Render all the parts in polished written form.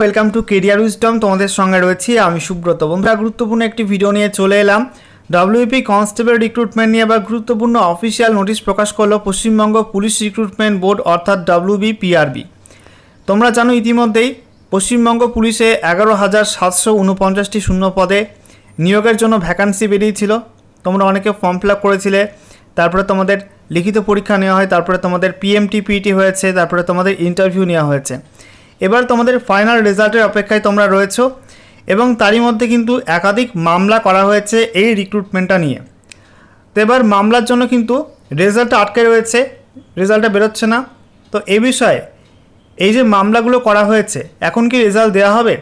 Welcome to career wisdom. তোমাদের সঙ্গে রয়েছি আমি সুব্রত। বন্ধুরা, গুরুত্বপূর্ণ একটি ভিডিও নিয়ে চলে এলাম। ডব্লিউপি কনস্টেবল রিক্রুটমেন্ট নিয়ে আবার গুরুত্বপূর্ণ অফিসিয়াল নোটিশ প্রকাশ করলো পশ্চিমবঙ্গ পুলিশ রিক্রুটমেন্ট বোর্ড অর্থাৎ WBPRB। তোমরা জানো ইতিমধ্যেই পশ্চিমবঙ্গ পুলিশে 11,749টি শূন্য পদে নিয়োগের জন্য ভ্যাকান্সি বেরিয়েছিল। তোমরা অনেকে ফর্ম ফিল আপ করেছিলে, তারপরে তোমাদের লিখিত পরীক্ষা নেওয়া হয়, তারপরে তোমাদের PMT PET হয়েছে, তারপরে তোমাদের ইন্টারভিউ নেওয়া হয়েছে। এবার তোমাদের ফাইনাল রেজাল্টের অপেক্ষায় তোমরা রয়েছো এবং তারই মধ্যে কিন্তু একাধিক মামলা করা হয়েছে এই রিক্রুটমেন্টটা নিয়ে। তো এবার মামলার জন্য কিন্তু রেজাল্টটা আটকে রয়েছে, রেজাল্টটা বেরোচ্ছে না। তো এই বিষয়ে এই যে মামলাগুলো করা হয়েছে, এখন কি রেজাল্ট দেওয়া হবে?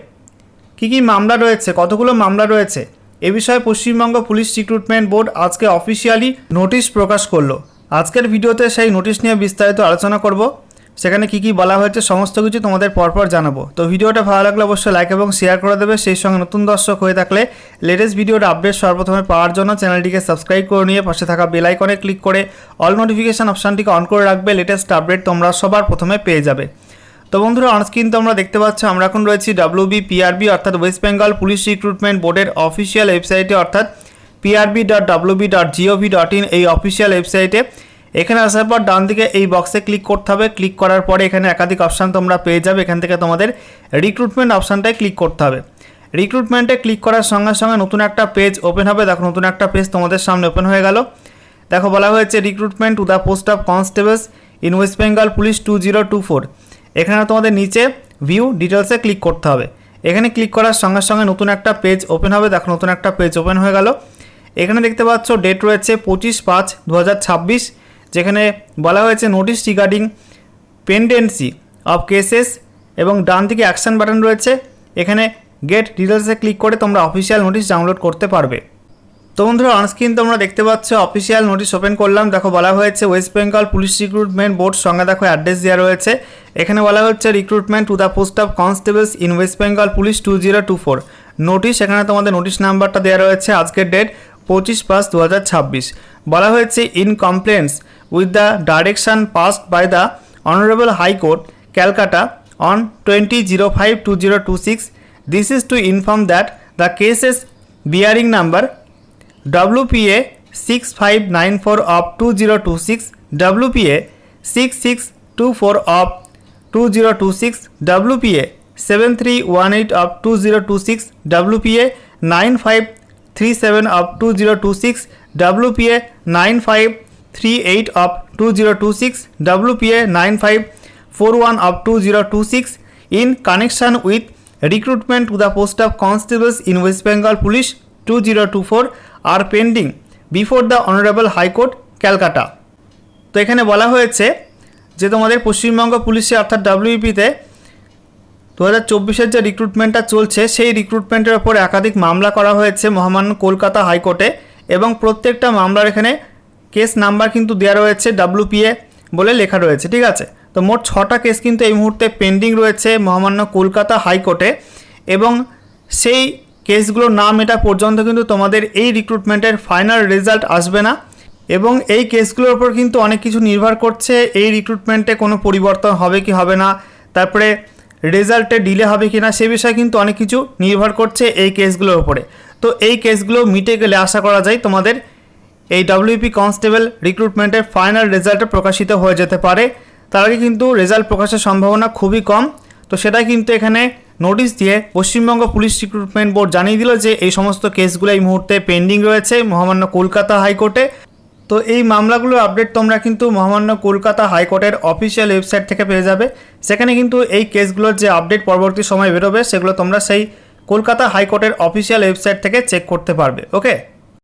কি কি মামলা রয়েছে, কতগুলো মামলা রয়েছে, এ বিষয়ে পশ্চিমবঙ্গ পুলিশ রিক্রুটমেন্ট বোর্ড আজকে অফিসিয়ালি নোটিশ প্রকাশ করলো। আজকের ভিডিওতে সেই নোটিশ নিয়ে বিস্তারিত আলোচনা করব। সেখানে কি কি বলা হয়েছে সমস্ত কিছু তোমাদের পরপর জানাবো। তো ভিডিওটা ভালো লাগলে অবশ্যই লাইক এবং শেয়ার করে দেবে। সেই সঙ্গে নতুন দর্শক হয়ে থাকলে লেটেস্ট ভিডিওর আপডেট সর্বপ্রথমে পাওয়ার জন্য চ্যানেলটিকে সাবস্ক্রাইব করে নিয়ে পাশে থাকা বেল আইকনে ক্লিক করে অল নোটিফিকেশান অপশানটিকে অন করে রাখবে। লেটেস্ট আপডেট তোমরা সবার প্রথমে পেয়ে যাবে। তো বন্ধুরা, অনস্ক্রিন তোমরা দেখতে পাচ্ছ আমরা এখন রয়েছি WBPRB অর্থাৎ ওয়েস্ট বেঙ্গল পুলিশ রিক্রুটমেন্ট বোর্ডের অফিসিয়াল ওয়েবসাইটে অর্থাৎ prb.wb.gov.in এই অফিসিয়াল ওয়েবসাইটে। এখানে আসার পর ডান দিকে এই বক্সে ক্লিক করতে হবে। ক্লিক করার পরে এখানে একাধিক অপশান তোমরা পেয়ে যাবে। এখান থেকে তোমাদের রিক্রুটমেন্ট অপশানটায় ক্লিক করতে হবে। রিক্রুটমেন্টে ক্লিক করার সঙ্গে সঙ্গে নতুন একটা পেজ ওপেন হবে। দেখো নতুন একটা পেজ তোমাদের সামনে ওপেন হয়ে গেল। দেখো বলা হয়েছে recruitment to the post of constables in West Bengal police 2024। এখানে তোমাদের নিচে ভিউ ডিটেলসে ক্লিক করতে হবে। এখানে ক্লিক করার সঙ্গে সঙ্গে নতুন একটা পেজ ওপেন হবে। দেখো নতুন একটা পেজ ওপেন হয়ে গেল। এখানে দেখতে পাচ্ছ ডেট রয়েছে 25/5/2026, যেখানে বলা হয়েছে নোটিশ রিগার্ডিং পেন্ডেন্সি অফ কেসেস এবং ডান দিকে অ্যাকশন বাটন রয়েছে। এখানে গেট ডিটেলসে ক্লিক করে তোমরা অফিসিয়াল নোটিশ ডাউনলোড করতে পারবে। তো বন্ধুরা, অনস্ক্রিন তোমরা দেখতে পাচ্ছ অফিসিয়াল নোটিশ ওপেন করলাম। দেখো বলা হয়েছে West Bengal police recruitment board, সঙ্গে দেখো অ্যাড্রেস দেওয়া রয়েছে। এখানে বলা হচ্ছে recruitment to the post of constables in West Bengal police 2024 notice. এখানে তোমাদের নোটিশ নাম্বারটা দেওয়া রয়েছে। আজকের ডেট 25/5/2026। বলা হয়েছে in compliance with the direction passed by the Honorable High Court, Calcutta on 20/05/2026. This is to inform that the cases bearing number WPA 6594 of 2026, WPA 6624 of 2026, WPA 7318 of 2026, WPA 9537 of 2026, WPA 9538 of 2026, WPA 9541 of 2026 in connection with recruitment to the post of constables in West Bengal Police 2024 are pending before the Honorable High Court, Calcutta। তো এখানে বলা হয়েছে যে তোমাদের পশ্চিমবঙ্গ পুলিশে অর্থাৎ WBPতে 2024-এর যে রিক্রুটমেন্টটা চলছে সেই রিক্রুটমেন্টের ওপর একাধিক মামলা করা হয়েছে মহামান্য কলকাতা হাইকোর্টে এবং প্রত্যেকটা মামলার এখানে কেস নাম্বার কিন্তু দেওয়া রয়েছে WPA বলে লেখা রয়েছে। ঠিক আছে, তো মোট 6টা কেস কিন্তু এই মুহূর্তে পেন্ডিং রয়েছে মহামান্য কলকাতা হাইকোর্টে এবং সেই কেসগুলোর নাম এটা পর্যন্ত কিন্তু তোমাদের এই রিক্রুটমেন্টের ফাইনাল রেজাল্ট আসবে না এবং এই কেসগুলোর উপর কিন্তু অনেক কিছু নির্ভর করছে। এই রিক্রুটমেন্টে কোনো পরিবর্তন হবে কি হবে না, তারপরে রেজাল্টে ডিলে হবে কি না, সে বিষয়ে কিন্তু অনেক কিছু নির্ভর করছে এই কেসগুলোর উপরে। তো এই কেসগুলো মিটে গেলে আশা করা যায় তোমাদের এই WP কনস্টেবল রিক্রুটমেন্টের ফাইনাল রেজাল্টে প্রকাশিত হয়ে যেতে পারে। তার আগে কিন্তু রেজাল্ট প্রকাশের সম্ভাবনা খুবই কম। তো সেটাই কিন্তু এখানে নোটিশ দিয়ে পশ্চিমবঙ্গ পুলিশ রিক্রুটমেন্ট বোর্ড জানিয়ে দিল যে এই সমস্ত কেসগুলো এই মুহূর্তে পেন্ডিং রয়েছে মহামান্য কলকাতা হাইকোর্টে। তো এই মামলাগুলোর আপডেট তোমরা কিন্তু মহামান্য কলকাতা হাইকোর্টের অফিসিয়াল ওয়েবসাইট থেকে পেয়ে যাবে। সেখানে কিন্তু এই কেসগুলোর যে আপডেট পরবর্তী সময় বেরোবে সেগুলো তোমরা সেই কলকাতা হাইকোর্টের অফিসিয়াল ওয়েবসাইট থেকে চেক করতে পারবে। ওকে।